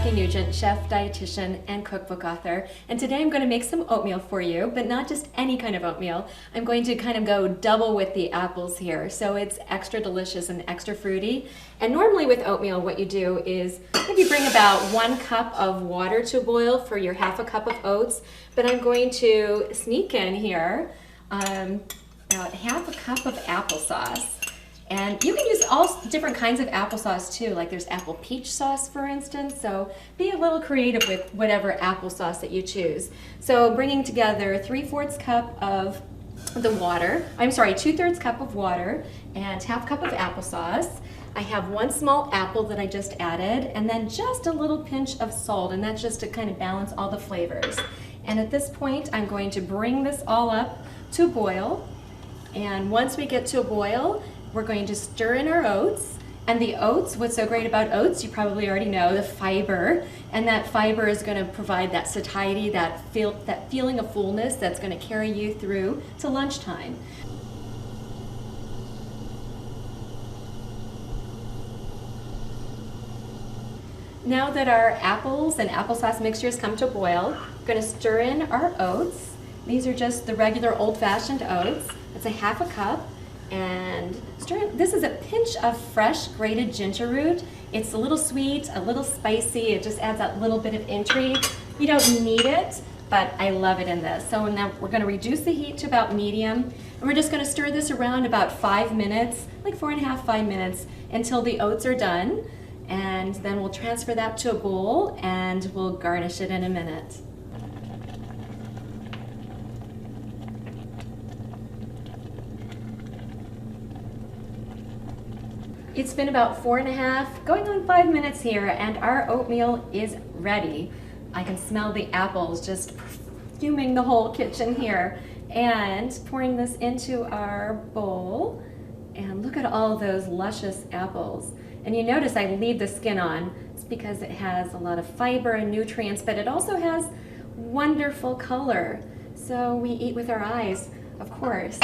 Jackie Nugent, chef, dietitian, and cookbook author. And today I'm going to make some oatmeal for you, but not just any kind of oatmeal. I'm going to kind of go double with the apples here. So it's extra delicious and extra fruity. And normally with oatmeal, what you do is maybe bring about 1 cup of water to boil for your half a cup of oats. But I'm going to sneak in here about half a cup of applesauce. And you can use all different kinds of applesauce too, like there's apple peach sauce, for instance, so be a little creative with whatever applesauce that you choose. So bringing together 3/4 cup of the water, 2/3 cup of water and half cup of applesauce. I have 1 small apple that I just added, and then just a little pinch of salt, and that's just to kind of balance all the flavors. And at this point, I'm going to bring this all up to a boil, and once we get to a boil, we're going to stir in our oats. And the oats, what's so great about oats, you probably already know, the fiber. And that fiber is going to provide that satiety, that feeling of fullness that's going to carry you through to lunchtime. Now that our apples and applesauce mixtures come to boil, we're going to stir in our oats. These are just the regular old-fashioned oats. It's a half a cup. And stir in. This is a pinch of fresh grated ginger root. It's a little sweet, a little spicy. It just adds that little bit of intrigue. You don't need it, but I love it in this. So now we're going to reduce the heat to about medium, and we're just going to stir this around about 5 minutes, like 4.5, 5 minutes, until the oats are done. And then we'll transfer that to a bowl, and we'll garnish it in a minute. It's been about 4.5, going on 5 minutes here, and our oatmeal is ready. I can smell the apples just perfuming the whole kitchen here. And pouring this into our bowl, and look at all those luscious apples. And you notice I leave the skin on. It's because it has a lot of fiber and nutrients, but it also has wonderful color. So we eat with our eyes, of course.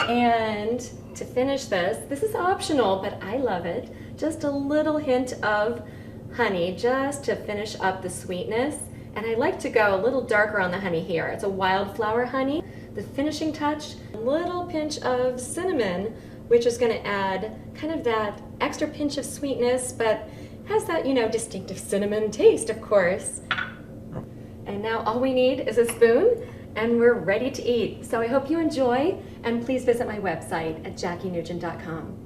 And to finish this is optional, but I love it. Just a little hint of honey, just to finish up the sweetness. And I like to go a little darker on the honey here. It's a wildflower honey. The finishing touch, a little pinch of cinnamon, which is going to add kind of that extra pinch of sweetness, but has that, distinctive cinnamon taste, of course. And now all we need is a spoon, and we're ready to eat. So I hope you enjoy, and please visit my website at jackienugent.com.